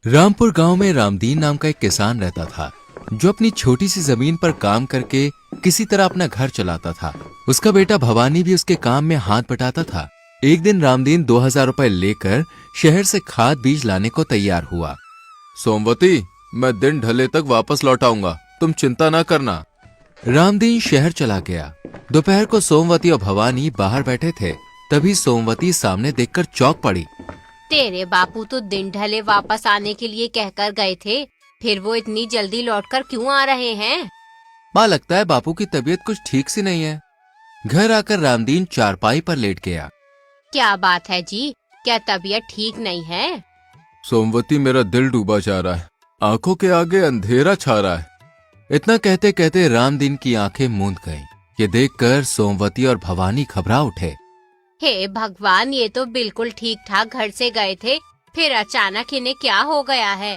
रामपुर गांव में रामदीन नाम का एक किसान रहता था जो अपनी छोटी सी जमीन पर काम करके किसी तरह अपना घर चलाता था। उसका बेटा भवानी भी उसके काम में हाथ बटाता था। एक दिन रामदीन 2000 रुपए लेकर शहर से खाद बीज लाने को तैयार हुआ। सोमवती, मैं दिन ढले तक वापस लौट आऊंगा, तुम चिंता ना करना। रामदीन शहर चला गया। दोपहर को सोमवती और भवानी बाहर बैठे थे, तभी सोमवती सामने देखकर चौंक पड़ी। तेरे बापू तो दिन ढले वापस आने के लिए कहकर गए थे, फिर वो इतनी जल्दी लौटकर क्यों आ रहे हैं? माँ, लगता है बापू की तबीयत कुछ ठीक सी नहीं है। घर आकर रामदीन चारपाई पर लेट गया। क्या बात है जी, क्या तबीयत ठीक नहीं है? सोमवती, मेरा दिल डूबा जा रहा है, आंखों के आगे अंधेरा छा रहा है। इतना कहते कहते रामदीन की आंखें मूंद गईं। ये देखकर सोमवती और भवानी घबरा उठे। हे भगवान, ये तो बिल्कुल ठीक ठाक घर से गए थे, फिर अचानक इन्हें क्या हो गया है?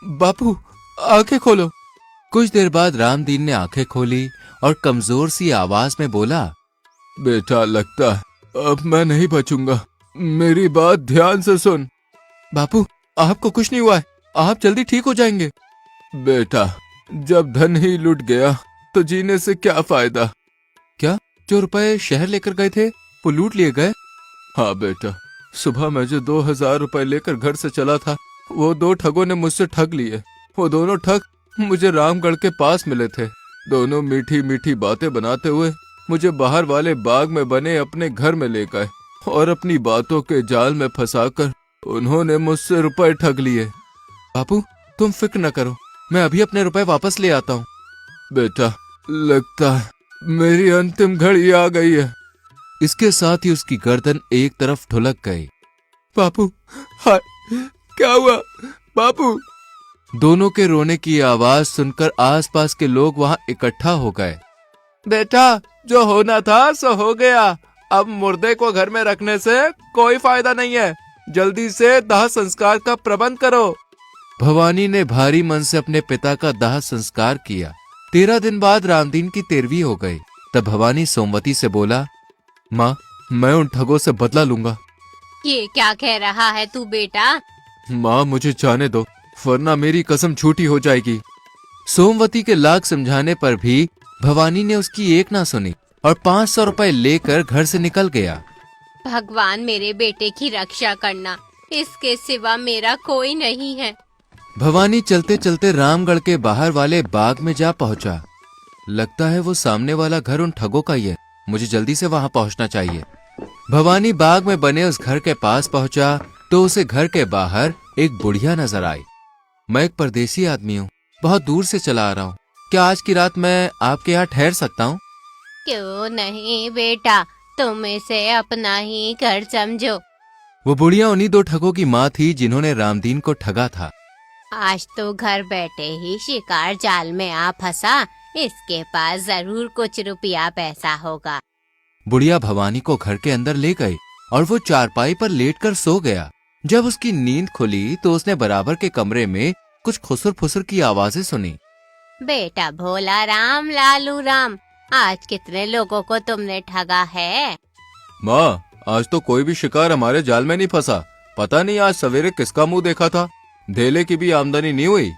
बापू, आंखें खोलो। कुछ देर बाद रामदीन ने आंखें खोली और कमजोर सी आवाज में बोला, बेटा, लगता है अब मैं नहीं बचूंगा, मेरी बात ध्यान से सुन। बापू, आपको कुछ नहीं हुआ है, आप जल्दी ठीक हो जाएंगे। बेटा, जब धन ही लुट गया तो जीने से क्या फायदा। क्या, जो रुपए शहर लेकर गए थे वो लूट लिए गए? हाँ बेटा, सुबह मैं जो 2000 रुपए लेकर घर से चला था, वो 2 ठगों ने मुझसे ठग लिए। वो दोनों ठग मुझे रामगढ़ के पास मिले थे। दोनों मीठी मीठी बातें बनाते हुए मुझे बाहर वाले बाग में बने अपने घर में ले गए और अपनी बातों के जाल में फंसाकर उन्होंने मुझसे रुपए ठग लिए। बापू, तुम फिक्र न करो, मैं अभी अपने रुपए वापस ले आता हूँ। बेटा, लगता है मेरी अंतिम घड़ी आ गई है। इसके साथ ही उसकी गर्दन एक तरफ ढुलक गई। बापू, हाय, क्या हुआ बापू? दोनों के रोने की आवाज सुनकर आसपास के लोग वहां इकट्ठा हो गए। बेटा, जो होना था सो हो गया, अब मुर्दे को घर में रखने से कोई फायदा नहीं है, जल्दी से दाह संस्कार का प्रबंध करो। भवानी ने भारी मन से अपने पिता का दाह संस्कार किया। 13 दिन बाद रामदीन की 13वीं हो गई। तब भवानी सोमवती से बोला, माँ, मैं उन ठगों से बदला लूंगा। ये क्या कह रहा है तू बेटा? माँ, मुझे जाने दो, वरना मेरी कसम झूठी हो जाएगी। सोमवती के लाख समझाने पर भी भवानी ने उसकी एक ना सुनी और 500 रुपए लेकर घर से निकल गया। भगवान मेरे बेटे की रक्षा करना, इसके सिवा मेरा कोई नहीं है। भवानी चलते चलते रामगढ़ के बाहर वाले बाग में जा पहुंचा। लगता है वो सामने वाला घर उन ठगों का ही है, मुझे जल्दी से वहां पहुंचना चाहिए। भवानी बाग में बने उस घर के पास पहुंचा तो उसे घर के बाहर एक बुढ़िया नजर आई। मैं एक परदेसी आदमी हूँ, बहुत दूर से चला आ रहा हूँ, क्या आज की रात मैं आपके यहाँ ठहर सकता हूँ? क्यों नहीं बेटा, तुम इसे अपना ही घर समझो। वो बुढ़िया उन्हीं 2 ठगों की माँ थी जिन्होंने रामदीन को ठगा था। आज तो घर बैठे ही शिकार जाल में आ फंसा, इसके पास जरूर कुछ रुपया पैसा होगा। बुढ़िया भवानी को घर के अंदर ले गई और वो चारपाई पर लेटकर सो गया। जब उसकी नींद खुली तो उसने बराबर के कमरे में कुछ खुसुर फुसुर की आवाजें सुनी। बेटा भोला राम, लालू राम, आज कितने लोगों को तुमने ठगा है? माँ, आज तो कोई भी शिकार हमारे जाल में नहीं फंसा। पता नहीं आज सवेरे किसका मुंह देखा था, धेले की भी आमदनी नहीं हुई।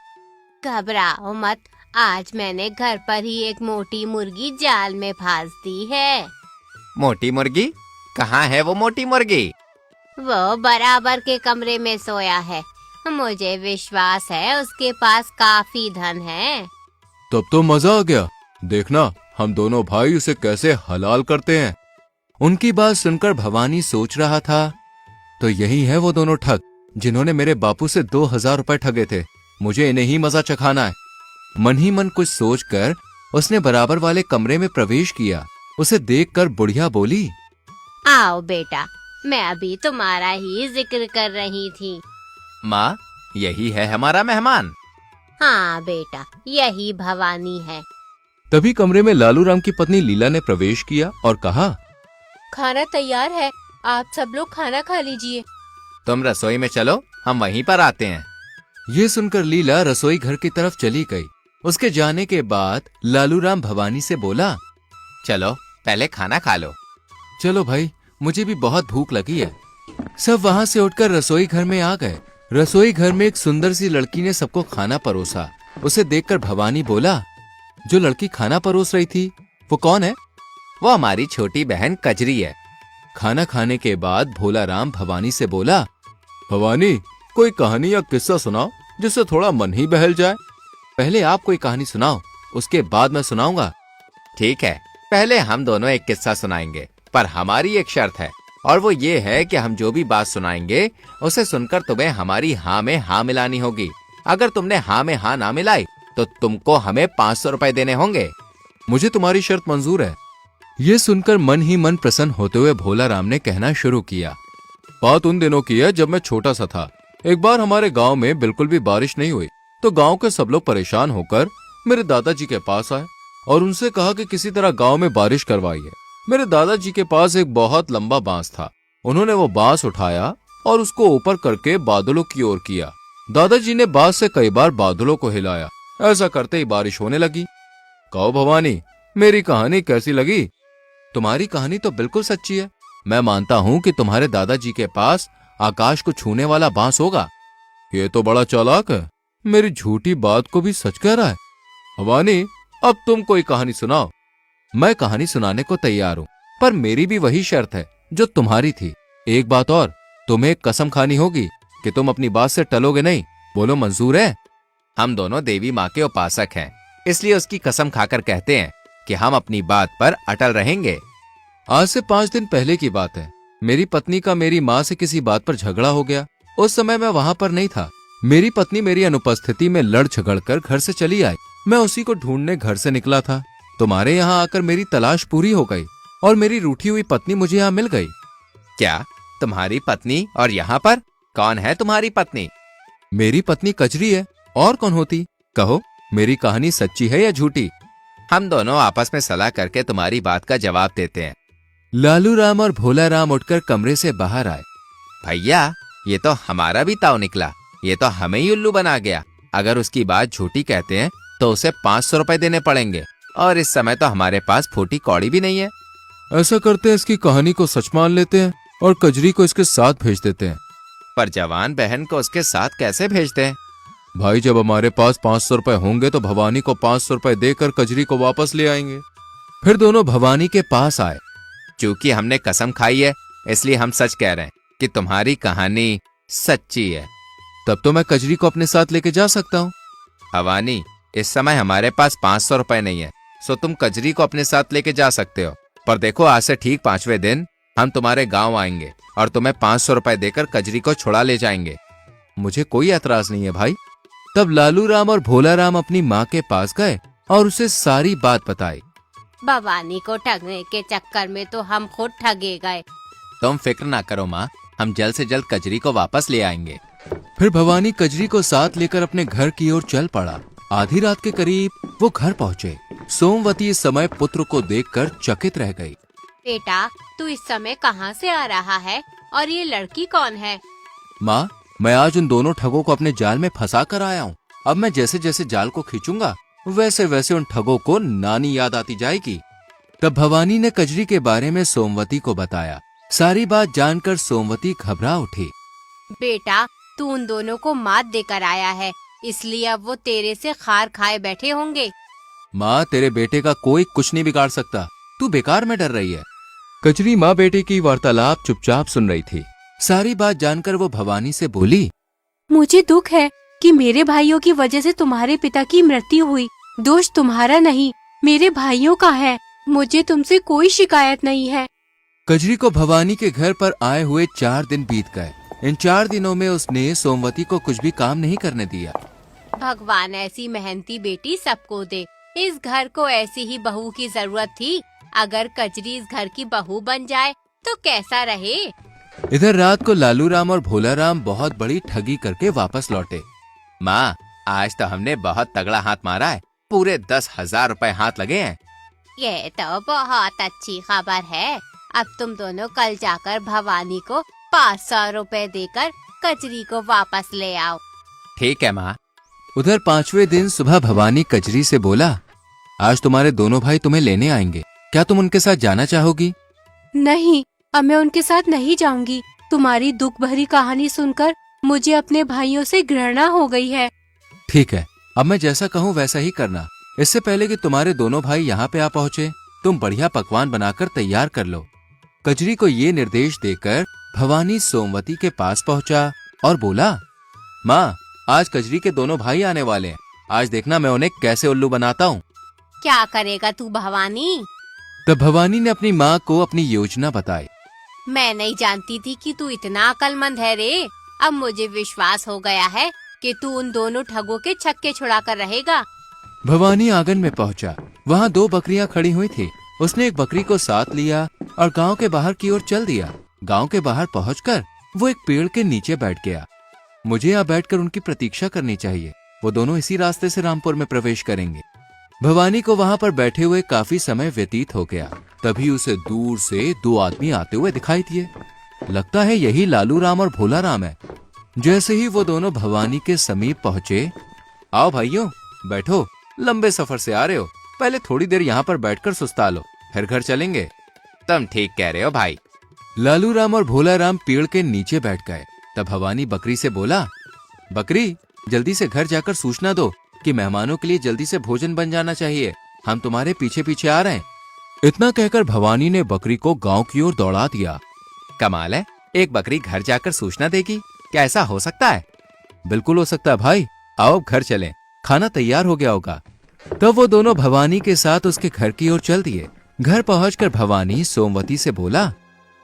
घबराओ मत, आज मैंने घर पर ही एक मोटी मुर्गी जाल में फांस दी है। मोटी मुर्गी? कहाँ है वो मोटी मुर्गी? वो बराबर के कमरे में सोया है, मुझे विश्वास है उसके पास काफी धन है। तब तो मजा आ गया, देखना हम दोनों भाई उसे कैसे हलाल करते हैं। उनकी बात सुनकर भवानी सोच रहा था, तो यही है वो दोनों ठग जिन्होंने मेरे बापू से 2000 रुपए ठगे थे, मुझे इन्हें ही मजा चखाना है। मन ही मन कुछ सोचकर उसने बराबर वाले कमरे में प्रवेश किया। उसे देखकर बुढ़िया बोली, आओ बेटा, मैं अभी तुम्हारा ही जिक्र कर रही थी। माँ, यही है हमारा मेहमान। हाँ बेटा, यही भवानी है। तभी कमरे में लालू राम की पत्नी लीला ने प्रवेश किया और कहा, खाना तैयार है, आप सब लोग खाना खा लीजिए। तुम रसोई में चलो, हम वहीं पर आते हैं। ये सुनकर लीला रसोई घर की तरफ चली गई। उसके जाने के बाद लालू राम भवानी से बोला, चलो पहले खाना खा लो। चलो भाई, मुझे भी बहुत भूख लगी है। सब वहां से उठकर रसोई घर में आ गए। रसोई घर में एक सुंदर सी लड़की ने सबको खाना परोसा। उसे देखकर भवानी बोला, जो लड़की खाना परोस रही थी वो कौन है? वो हमारी छोटी बहन कजरी है। खाना खाने के बाद भोला राम भवानी से बोला, भवानी कोई कहानी या किस्सा सुनाओ जिससे थोड़ा मन ही बहल जाए। पहले आप कोई कहानी सुनाओ, उसके बाद मैं सुनाऊंगा। ठीक है, पहले हम दोनों एक किस्सा सुनाएंगे, पर हमारी एक शर्त है, और वो ये है कि हम जो भी बात सुनाएंगे उसे सुनकर तुम्हें हमारी हाँ में हाँ मिलानी होगी। अगर तुमने हाँ में हाँ ना मिलाई तो तुमको हमें 500 रुपए देने होंगे। मुझे तुम्हारी शर्त मंजूर है। ये सुनकर मन ही मन प्रसन्न होते हुए भोला राम ने कहना शुरू किया, बात उन दिनों की है जब मैं छोटा सा था। एक बार हमारे गांव में बिल्कुल भी बारिश नहीं हुई, तो गांव के सब लोग परेशान होकर मेरे दादाजी के पास आए और उनसे कहा कि किसी तरह गांव में बारिश करवाइए। मेरे दादाजी के पास एक बहुत लंबा बांस था। उन्होंने वो बांस उठाया और उसको ऊपर करके बादलों की ओर किया। दादाजी ने बांस से कई बार बादलों को हिलाया। ऐसा करते ही बारिश होने लगी। कहो भवानी, मेरी कहानी कैसी लगी? तुम्हारी कहानी तो बिल्कुल सच्ची है। मैं मानता हूँ कि तुम्हारे दादाजी के पास आकाश को छूने वाला बांस होगा। ये तो बड़ा चालाक है, मेरी झूठी बात को भी सच कह रहा है। भवानी, अब तुम कोई कहानी सुनाओ। मैं कहानी सुनाने को तैयार हूँ, पर मेरी भी वही शर्त है जो तुम्हारी थी। एक बात और, तुम्हें एक कसम खानी होगी कि तुम अपनी बात से टलोगे नहीं। बोलो, मंजूर है? हम दोनों देवी माँ के उपासक हैं, इसलिए उसकी कसम खाकर कहते हैं कि हम अपनी बात पर अटल रहेंगे। आज से 5 दिन पहले की बात है। मेरी पत्नी का मेरी माँ से किसी बात पर झगड़ा हो गया। उस समय मैं वहां पर नहीं था। मेरी पत्नी मेरी अनुपस्थिति में लड़ झगड़ कर घर से चली आई। मैं उसी को ढूंढने घर से निकला था। तुम्हारे यहाँ आकर मेरी तलाश पूरी हो गई और मेरी रूठी हुई पत्नी मुझे यहाँ मिल गई। क्या तुम्हारी पत्नी? और यहाँ पर कौन है तुम्हारी पत्नी? मेरी पत्नी कजरी है, और कौन होती? कहो, मेरी कहानी सच्ची है या झूठी? हम दोनों आपस में सलाह करके तुम्हारी बात का जवाब देते हैं। लालू राम और भोला राम उठकर कमरे से बाहर आए। भैया, ये तो हमारा भी ताव निकला। ये तो हमें ही उल्लू बना गया। अगर उसकी बात झूठी कहते हैं तो उसे 500 रुपए देने पड़ेंगे, और इस समय तो हमारे पास फूटी कौड़ी भी नहीं है। ऐसा करते हैं, इसकी कहानी को सच मान लेते हैं और कजरी को इसके साथ भेज देते हैं। पर जवान बहन को उसके साथ कैसे भेजते हैं? भाई, जब हमारे पास 500 रुपए होंगे तो भवानी को 500 रुपए देकर कजरी को वापस ले आएंगे। फिर दोनों भवानी के पास आए। चूंकि हमने कसम खाई है, इसलिए हम सच कह रहे हैं कि तुम्हारी कहानी सच्ची है। तब तो मैं कजरी को अपने साथ लेके जा सकता हूँ। भवानी, इस समय हमारे पास 500 रुपए नहीं है, सो तुम कजरी को अपने साथ लेके जा सकते हो। पर देखो, आज से ठीक 5वें दिन हम तुम्हारे गांव आएंगे और तुम्हें 500 रुपए देकर कजरी को छुड़ा ले जाएंगे। मुझे कोई एतराज नहीं है भाई। तब लालू राम और भोला राम अपनी माँ के पास गए और उसे सारी बात बताई। भवानी को ठगने के चक्कर में तो हम खुद ठगे गए। तुम फिक्र ना करो माँ, हम जल्द से जल्द कजरी को वापस ले आएंगे। फिर भवानी कजरी को साथ लेकर अपने घर की ओर चल पड़ा। आधी रात के करीब वो घर पहुँचे। सोमवती इस समय पुत्र को देखकर चकित रह गई। बेटा, तू इस समय कहाँ से आ रहा है और ये लड़की कौन है? माँ, मैं आज उन दोनों ठगों को अपने जाल में फंसा कर आया हूँ। अब मैं जैसे जैसे जाल को खींचूंगा वैसे वैसे उन ठगों को नानी याद आती जाएगी। तब भवानी ने कजरी के बारे में सोमवती को बताया। सारी बात जानकर सोमवती घबरा उठी। बेटा, तू उन दोनों को मात देकर आया है, इसलिए अब वो तेरे से खार खाए बैठे होंगे। माँ, तेरे बेटे का कोई कुछ नहीं बिगाड़ सकता। तू बेकार में डर रही है। कजरी माँ बेटे की वार्तालाप चुपचाप सुन रही थी। सारी बात जानकर वो भवानी से बोली, मुझे दुख है कि मेरे भाइयों की वजह से तुम्हारे पिता की मृत्यु हुई। दोष तुम्हारा नहीं, मेरे भाइयों का है। मुझे तुमसे कोई शिकायत नहीं है। कजरी को भवानी के घर पर आए हुए 4 दिन बीत गए। इन 4 दिनों में उसने सोमवती को कुछ भी काम नहीं करने दिया। भगवान ऐसी मेहनती बेटी सबको दे। इस घर को ऐसी ही बहू की जरूरत थी। अगर कजरी इस घर की बहू बन जाए तो कैसा रहे। इधर रात को लालू राम और भोला राम बहुत बड़ी ठगी करके वापस लौटे। माँ, आज तो हमने बहुत तगड़ा हाथ मारा है। पूरे 10,000 रुपए हाथ लगे हैं। ये तो बहुत अच्छी खबर है। अब तुम दोनों कल जाकर भवानी को 500 रुपए देकर कजरी को वापस ले आओ। ठीक है माँ। उधर 5वें दिन सुबह भवानी कजरी से बोला, आज तुम्हारे दोनों भाई तुम्हें लेने आएंगे। क्या तुम उनके साथ जाना चाहोगी? नहीं, अब मैं उनके साथ नहीं जाऊंगी। तुम्हारी दुख भरी कहानी सुनकर मुझे अपने भाइयों से घृणा हो गई है। ठीक है, अब मैं जैसा कहूँ वैसा ही करना। इससे पहले कि तुम्हारे दोनों भाई यहाँ पे आ पहुँचे, तुम बढ़िया पकवान बनाकर तैयार कर लो। कजरी को ये निर्देश देकर भवानी सोमवती के पास पहुँचा और बोला, माँ, आज कजरी के दोनों भाई आने वाले हैं। आज देखना मैं उन्हें कैसे उल्लू बनाता हूँ। क्या करेगा तू भवानी? तब भवानी ने अपनी माँ को अपनी योजना बताई। मैं नहीं जानती थी कि तू इतना अक्लमंद है रे। अब मुझे विश्वास हो गया है कि तू उन दोनों ठगों के छक्के छुड़ा कर रहेगा। भवानी आंगन में पहुंचा। वहाँ 2 बकरियां खड़ी हुई थी। उसने एक बकरी को साथ लिया और गांव के बाहर की ओर चल दिया। गांव के बाहर पहुंचकर वो एक पेड़ के नीचे बैठ गया। मुझे यहाँ बैठकर उनकी प्रतीक्षा करनी चाहिए। वो दोनों इसी रास्ते से रामपुर में प्रवेश करेंगे। भवानी को वहाँ पर बैठे हुए काफी समय व्यतीत हो गया। तभी उसे दूर से 2 आदमी आते हुए दिखाई दिए। लगता है यही लालू राम और भोला राम है। जैसे ही वो दोनों भवानी के समीप पहुंचे, आओ भाइयों, बैठो। लंबे सफर से आ रहे हो, पहले थोड़ी देर यहाँ पर बैठकर सुस्ता लो, फिर घर चलेंगे। तुम ठीक कह रहे हो भाई। लालू राम और भोला राम पेड़ के नीचे बैठ गए। तब भवानी बकरी से बोला, बकरी, जल्दी से घर जाकर सूचना दो कि मेहमानों के लिए जल्दी से भोजन बन जाना चाहिए। हम तुम्हारे पीछे पीछे आ रहे हैं। इतना कहकर भवानी ने बकरी को गांव की ओर दौड़ा दिया। कमाल है, एक बकरी घर जाकर सूचना देगी। क्या ऐसा हो सकता है? बिल्कुल हो सकता है भाई। आओ अब घर चलें, खाना तैयार हो गया होगा। तब वो दोनों भवानी के साथ उसके घर की ओर चल दिए। घर पहुंचकर भवानी सोमवती से बोला,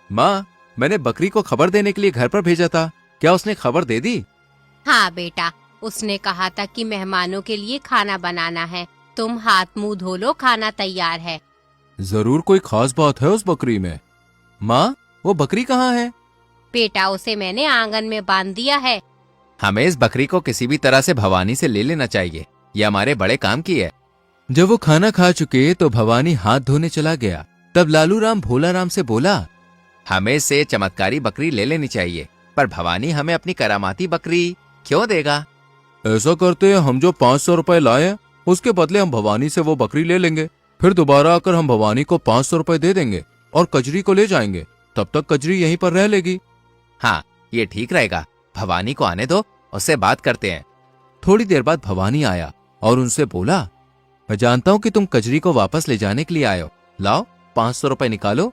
माँ, मैंने बकरी को खबर देने के लिए घर पर भेजा था। क्या उसने खबर दे दी? हाँ बेटा, उसने कहा था कि मेहमानों के लिए खाना बनाना है। तुम हाथ मुंह धो लो, खाना तैयार है। जरूर कोई खास बात है उस बकरी में। माँ, वो बकरी कहाँ है? बेटा, उसे मैंने आंगन में बांध दिया है। हमें इस बकरी को किसी भी तरह से भवानी से ले लेना चाहिए। ये हमारे बड़े काम की है। जब वो खाना खा चुके तो भवानी हाथ धोने चला गया। तब लालू राम भोला राम से बोला, हमें से चमत्कारी बकरी ले लेनी चाहिए, पर भवानी हमें अपनी करामाती बकरी क्यों देगा? ऐसा करते हैं, हम जो 500 रुपए लाए उसके बदले हम भवानी से वो बकरी ले लेंगे। फिर दोबारा आकर हम भवानी को 500 रुपए दे देंगे और कजरी को ले जाएंगे। तब तक कजरी यहीं पर रह लेगी। हाँ, ये ठीक रहेगा। भवानी को आने दो, उससे बात करते हैं। थोड़ी देर बाद भवानी आया और उनसे बोला, मैं जानता हूँ कि तुम कजरी को वापस ले जाने के लिए आए हो। लाओ 500 रुपए निकालो।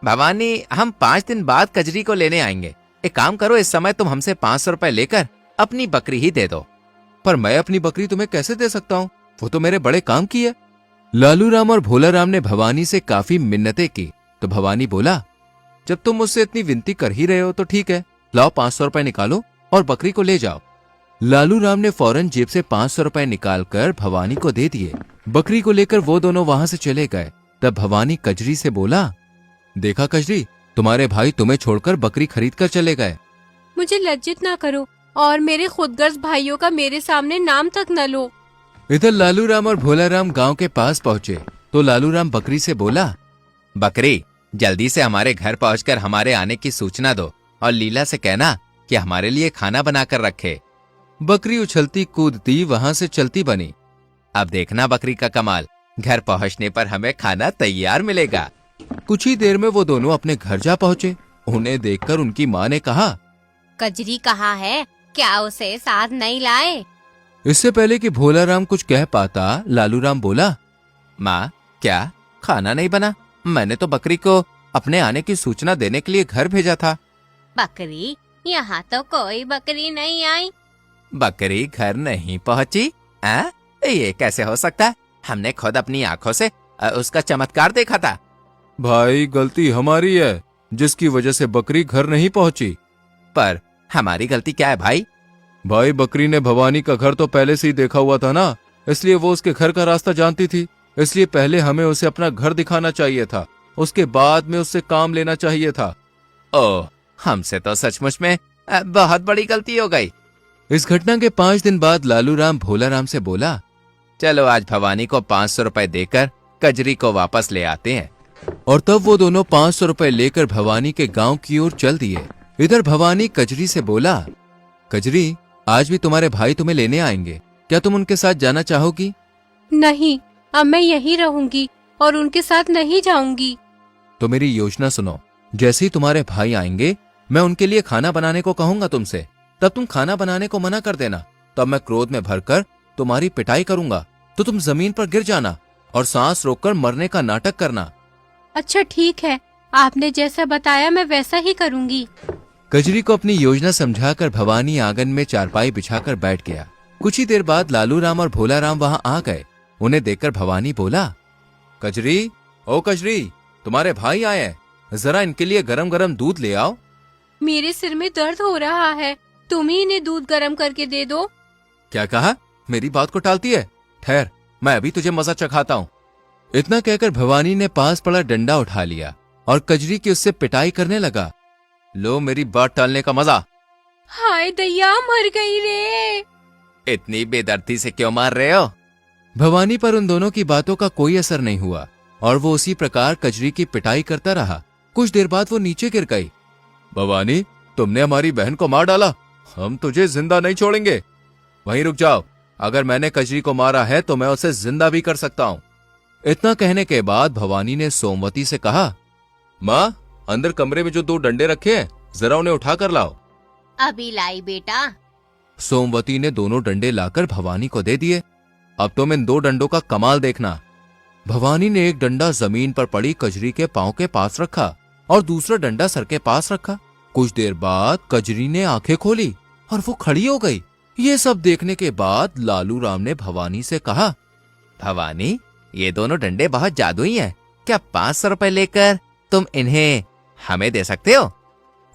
भवानी, हम 5 दिन बाद कजरी को लेने आएंगे। एक काम करो, इस समय तुम हमसे 500 रुपए लेकर अपनी बकरी ही दे दो। पर मैं अपनी बकरी तुम्हें कैसे दे सकता हूँ? वो तो मेरे बड़े काम की है। लालू राम और भोला राम ने भवानी से काफी मिन्नतें की। तो भवानी बोला, जब तुम मुझसे इतनी विनती कर ही रहे हो तो ठीक है, लाओ 500 रुपए निकालो और बकरी को ले जाओ। लालू राम ने फौरन जेब से 500 रुपए निकालकर भवानी को दे दिए। बकरी को लेकर वो दोनों वहां से चले गए। तब भवानी कजरी से बोला, देखा कजरी, तुम्हारे भाई तुम्हें छोड़कर बकरी खरीद कर चले गए। मुझे लज्जित ना करो और मेरे खुदगर्ज भाइयों का मेरे सामने नाम तक न लो। इधर लालू राम और भोला राम गांव के पास पहुंचे तो लालू राम बकरी से बोला, बकरी, जल्दी से हमारे घर पहुंचकर हमारे आने की सूचना दो और लीला से कहना कि हमारे लिए खाना बनाकर रखे। बकरी उछलती कूदती वहां से चलती बनी। अब देखना बकरी का कमाल, घर पहुंचने पर हमें खाना तैयार मिलेगा। कुछ ही देर में वो दोनों अपने घर जा पहुंचे। उन्हें देखकर उनकी माँ ने कहा, कजरी कहाँ है? क्या उसे साथ नहीं लाए? इससे पहले कि भोला राम कुछ कह पाता, लालू राम बोला, माँ, क्या खाना नहीं बना? मैंने तो बकरी को अपने आने की सूचना देने के लिए घर भेजा था। बकरी? यहाँ तो कोई बकरी नहीं आई। बकरी घर नहीं पहुँची? ये कैसे हो सकता है? हमने खुद अपनी आंखों से उसका चमत्कार देखा था। भाई, गलती हमारी है जिसकी वजह से बकरी घर नहीं पहुंची। पर हमारी गलती क्या है भाई? भाई, बकरी ने भवानी का घर तो पहले से ही देखा हुआ था ना, इसलिए वो उसके घर का रास्ता जानती थी। इसलिए पहले हमें उसे अपना घर दिखाना चाहिए था, उसके बाद में उससे काम लेना चाहिए था। ओह, हमसे तो सचमुच में बहुत बड़ी गलती हो गई। इस घटना के 5 दिन बाद लालू राम भोला राम से बोला, चलो आज भवानी को 500 रुपए देकर कजरी को वापस ले आते हैं। और तब वो दोनों 500 रुपए लेकर भवानी के गांव की ओर चल दिए। इधर भवानी कजरी से बोला, कजरी, आज भी तुम्हारे भाई तुम्हें लेने आएंगे, क्या तुम उनके साथ जाना चाहोगी? नहीं, अब मैं यहीं रहूंगी और उनके साथ नहीं जाऊंगी। तो मेरी योजना सुनो, जैसे ही तुम्हारे भाई आएंगे मैं उनके लिए खाना बनाने को कहूंगा तुमसे। तब तुम खाना बनाने को मना कर देना। तब मैं क्रोध में भरकर तुम्हारी पिटाई करूंगा तो तुम जमीन पर गिर जाना और सांस रोककर मरने का नाटक करना। अच्छा ठीक है, आपने जैसा बताया मैं वैसा ही करूंगी। कजरी को अपनी योजना समझाकर भवानी आंगन में चारपाई बिछाकर बैठ गया। कुछ ही देर बाद लालू राम और भोला राम वहां आ गए। उन्हें देखकर भवानी बोला, कजरी, ओ कजरी, तुम्हारे भाई आए हैं, जरा इनके लिए गरम गरम दूध ले आओ। मेरे सिर में दर्द हो रहा है, तुम ही इन्हें दूध गर्म करके दे दो। क्या कहा? मेरी बात को टालती है? ठहर, मैं अभी तुझे मजा चखाता हूँ। इतना कहकर भवानी ने पास पड़ा डंडा उठा लिया और कजरी की उससे पिटाई करने लगा। लो मेरी बात टालने का मजा। हाय दैया, मर गई रे। इतनी बेदर्दी से क्यों मार रहे हो? भवानी पर उन दोनों की बातों का कोई असर नहीं हुआ और वो उसी प्रकार कजरी की पिटाई करता रहा। कुछ देर बाद वो नीचे गिर गई। भवानी, तुमने हमारी बहन को मार डाला, हम तुझे जिंदा नहीं छोड़ेंगे। वहीं रुक जाओ, अगर मैंने कजरी को मारा है तो मैं उसे जिंदा भी कर सकता हूँ। इतना कहने के बाद भवानी ने सोमवती से कहा, माँ, अंदर कमरे में जो 2 डंडे रखे हैं, जरा उन्हें उठा कर लाओ। अभी लाई बेटा। सोमवती ने दोनों डंडे लाकर भवानी को दे दिए। अब तुम इन 2 डंडों का कमाल देखना। भवानी ने एक डंडा जमीन पर पड़ी कजरी के पांव के पास रखा और दूसरा डंडा सर के पास रखा। कुछ देर बाद कजरी ने आंखें खोली और वो खड़ी हो गई। ये सब देखने के बाद लालू राम ने भवानी से कहा, भवानी, ये दोनों डंडे बहुत जादुई हैं। क्या 500 रुपए लेकर तुम इन्हें हमें दे सकते हो?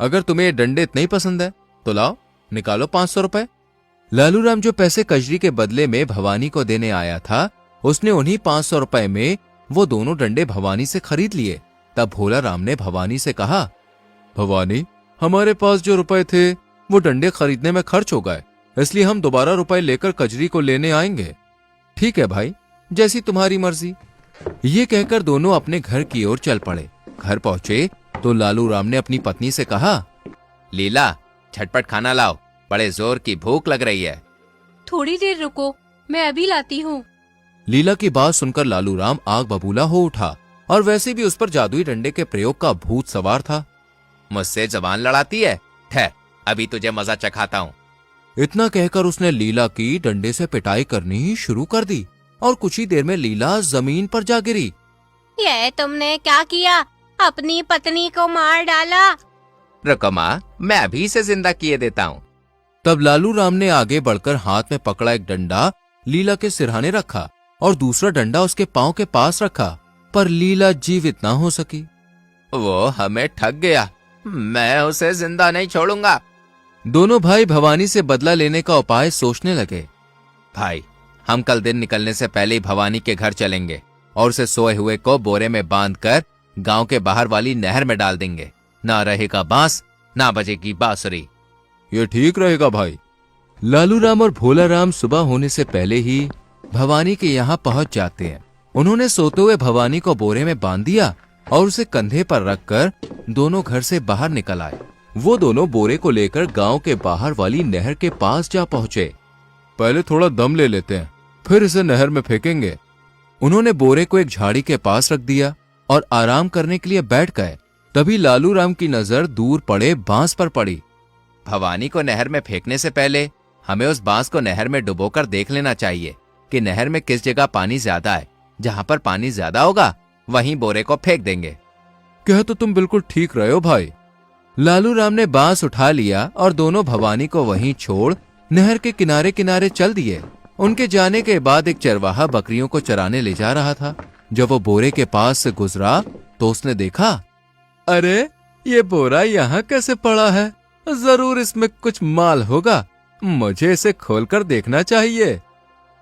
अगर तुम्हें ये डंडे इतने ही पसंद है तो लाओ, निकालो 500 रुपए। लालू राम जो पैसे कजरी के बदले में भवानी को देने आया था, उसने उन्हीं 500 रुपए में वो दोनों डंडे भवानी से खरीद लिए। तब भोला राम ने भवानी से कहा, भवानी, हमारे पास जो रुपए थे वो डंडे खरीदने में खर्च हो गए, इसलिए हम दोबारा रुपए लेकर कजरी को लेने आएंगे। ठीक है भाई, जैसी तुम्हारी मर्जी। ये कहकर दोनों अपने घर की ओर चल पड़े। घर पहुंचे तो लालू राम ने अपनी पत्नी से कहा, लीला, झटपट खाना लाओ, बड़े जोर की भूख लग रही है। थोड़ी देर रुको, मैं अभी लाती हूँ। लीला की बात सुनकर लालू राम आग बबूला हो उठा और वैसे भी उस पर जादुई डंडे के प्रयोग का भूत सवार था। मुझसे जबान लड़ाती है? ठहर, अभी तुझे मजा चखाता हूँ। इतना कहकर उसने लीला की डंडे से पिटाई करनी ही शुरू कर दी और कुछ ही देर में लीला जमीन पर जा गिरी। ये तुमने क्या किया? अपनी पत्नी को मार डाला। रुको माँ, मैं अभी से जिंदा किए देता हूँ। तब लालू राम ने आगे बढ़कर हाथ में पकड़ा एक डंडा लीला के सिरहाने रखा और दूसरा डंडा उसके पांव के पास रखा, पर लीला जीवित ना हो सकी। वो हमें ठग गया, मैं उसे जिंदा नहीं छोड़ूंगा। दोनों भाई भवानी से बदला लेने का उपाय सोचने लगे। भाई, हम कल दिन निकलने से पहले ही भवानी के घर चलेंगे और उसे सोए हुए को बोरे में बांधकर गांव के बाहर वाली नहर में डाल देंगे। ना रहेगा बांस, ना बजेगी बांसुरी। ये ठीक रहेगा भाई। लालू राम और भोला राम सुबह होने से पहले ही भवानी के यहाँ पहुंच जाते हैं। उन्होंने सोते हुए भवानी को बोरे में बांध दिया और उसे कंधे पर रखकर दोनों घर से बाहर निकल आए। वो दोनों बोरे को लेकर गांव के बाहर वाली नहर के पास जा पहुंचे। पहले थोड़ा दम ले लेते हैं, फिर इसे नहर में फेंकेंगे। उन्होंने बोरे को एक झाड़ी के पास रख दिया और आराम करने के लिए बैठ गए। तभी लालू राम की नजर दूर पड़े बांस पर पड़ी। भवानी को नहर में फेंकने से पहले हमें उस बांस को नहर में डुबोकर देख लेना चाहिए कि नहर में किस जगह पानी ज्यादा है। जहां पर पानी ज्यादा होगा वहीं बोरे को फेंक देंगे। कह तो तुम बिल्कुल ठीक रहे हो भाई। लालू राम ने बांस उठा लिया और दोनों भवानी को वहीं छोड़ नहर के किनारे किनारे चल दिए। उनके जाने के बाद एक चरवाहा बकरियों को चराने ले जा रहा था। जब वो बोरे के पास से गुजरा तो उसने देखा, अरे ये बोरा यहाँ कैसे पड़ा है? जरूर इसमें कुछ माल होगा, मुझे इसे खोलकर देखना चाहिए।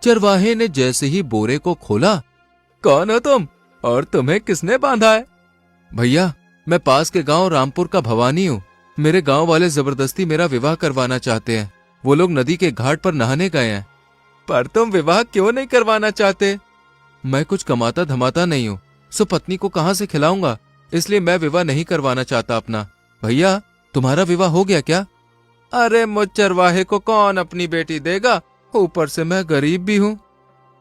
चरवाहे ने जैसे ही बोरे को खोला, कौन हो तुम और तुम्हें किसने बांधा है? भैया, मैं पास के गांव रामपुर का भवानी हूँ। मेरे गांव वाले जबरदस्ती मेरा विवाह करवाना चाहते हैं। वो लोग नदी के घाट पर नहाने गए हैं। पर तुम विवाह क्यों नहीं करवाना चाहते? मैं कुछ कमाता धमाता नहीं हूँ, सो पत्नी को कहाँ से खिलाऊंगा, इसलिए मैं विवाह नहीं करवाना चाहता अपना। भैया, तुम्हारा विवाह हो गया क्या? अरे मुझ चरवाहे को कौन अपनी बेटी देगा, ऊपर से मैं गरीब भी हूँ।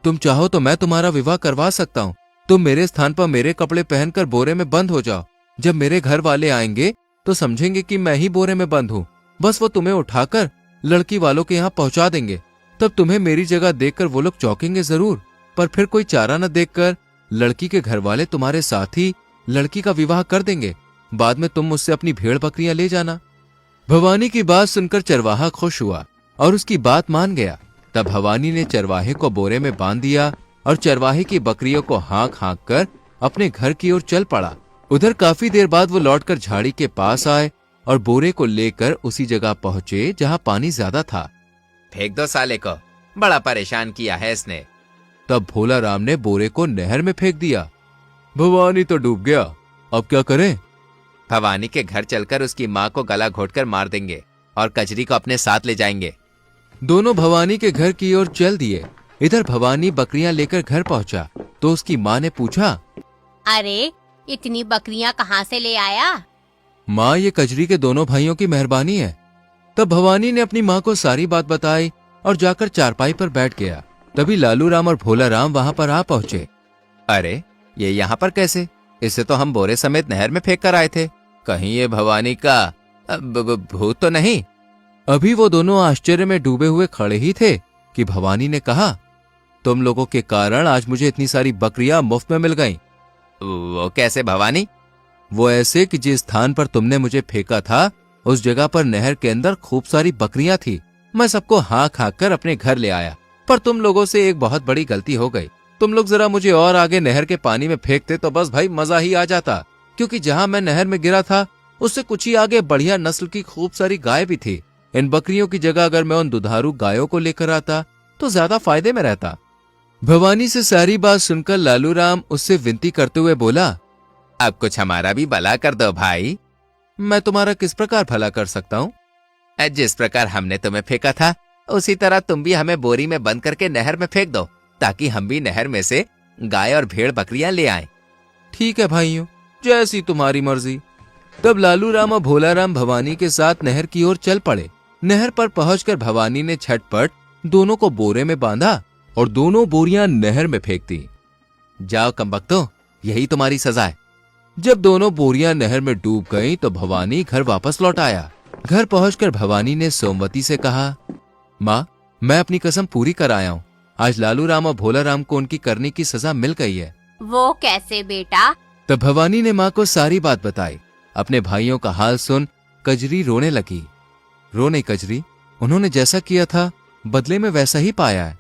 तुम चाहो तो मैं तुम्हारा विवाह करवा सकता हूँ। तुम मेरे स्थान पर मेरे कपड़े पहनकर बोरे में बंद हो जाओ। जब मेरे घर वाले आएंगे तो समझेंगे कि मैं ही बोरे में बंद हूँ। बस वो तुम्हें उठाकर लड़की वालों के यहाँ पहुंचा देंगे, तब तुम्हें मेरी जगह देखकर वो लोग चौंकेंगे जरूर, पर फिर कोई चारा न देखकर लड़की के घर वाले तुम्हारे साथ ही लड़की का विवाह कर देंगे। बाद में तुम मुझसे अपनी भेड़ बकरियां ले जाना। भवानी की बात सुनकर चरवाहा खुश हुआ और उसकी बात मान गया। तब भवानी ने चरवाहे को बोरे में बांध दिया और चरवाहे की बकरियों को हाँक हाँक कर अपने घर की ओर चल पड़ा। उधर काफी देर बाद वो लौटकर झाड़ी के पास आए और बोरे को लेकर उसी जगह पहुंचे जहां पानी ज्यादा था। फेंक दो साले को, बड़ा परेशान किया है इसने। तब भोला राम ने बोरे को नहर में फेंक दिया। भवानी तो डूब गया, अब क्या करें? भवानी के घर चलकर उसकी माँ को गला घोटकर मार देंगे और कजरी को अपने साथ ले जाएंगे। दोनों भवानी के घर की ओर चल दिए। इधर भवानी बकरियां लेकर घर पहुंचा तो उसकी माँ ने पूछा, अरे इतनी बकरियां कहाँ से ले आया? माँ, ये कजरी के दोनों भाइयों की मेहरबानी है। तब भवानी ने अपनी माँ को सारी बात बताई और जाकर चारपाई पर बैठ गया। तभी लालू राम और भोला राम वहां पर आ पहुंचे। अरे ये यहाँ पर कैसे? इसे तो हम बोरे समेत नहर में फेंक कर आए थे। कहीं ये भवानी का भूत तो नहीं? अभी वो दोनों आश्चर्य में डूबे हुए खड़े ही थे कि भवानी ने कहा, तुम लोगों के कारण आज मुझे इतनी सारी बकरियां मुफ्त में मिल गईं। वो कैसे भवानी? वो ऐसे कि जिस स्थान पर तुमने मुझे फेंका था उस जगह पर नहर के अंदर खूब सारी बकरियां थी। मैं सबको हाँक हाँक कर अपने घर ले आया, पर तुम लोगों से एक बहुत बड़ी गलती हो गई। तुम लोग जरा मुझे और आगे नहर के पानी में फेंकते तो बस भाई मजा ही आ जाता, क्योंकि जहां मैं नहर में गिरा था उससे कुछ ही आगे बढ़िया नस्ल की खूब सारी गाय भी थी। इन बकरियों की जगह अगर मैं उन दुधारू गायों को लेकर आता तो ज्यादा फायदे में रहता। भवानी से सारी बात सुनकर लालू राम उससे विनती करते हुए बोला, अब कुछ हमारा भी भला कर दो भाई। मैं तुम्हारा किस प्रकार भला कर सकता हूँ? जिस प्रकार हमने तुम्हें फेंका था उसी तरह तुम भी हमें बोरी में बंद करके नहर में फेंक दो, ताकि हम भी नहर में से गाय और भेड़ बकरियां ले आएं। ठीक है भाइयों, जैसी तुम्हारी मर्जी। तब लालू राम और भोला राम भवानी के साथ नहर की ओर चल पड़े। नहर पर पहुंचकर भवानी ने झटपट दोनों को बोरे में बांधा और दोनों बोरियां नहर में फेंक दी। जाओ कमबख्तो, यही तुम्हारी सजा है। जब दोनों बोरियां नहर में डूब गईं तो भवानी घर वापस लौट आया। घर पहुंचकर भवानी ने सोमवती से कहा, माँ, मैं अपनी कसम पूरी कर आया हूँ। आज लालू राम और भोला राम को उनकी करने की सजा मिल गई है। वो कैसे बेटा? तब भवानी ने माँ को सारी बात बताई। अपने भाइयों का हाल सुन कजरी रोने लगी। रो नहीं कजरी, उन्होंने जैसा किया था बदले में वैसा ही पाया है।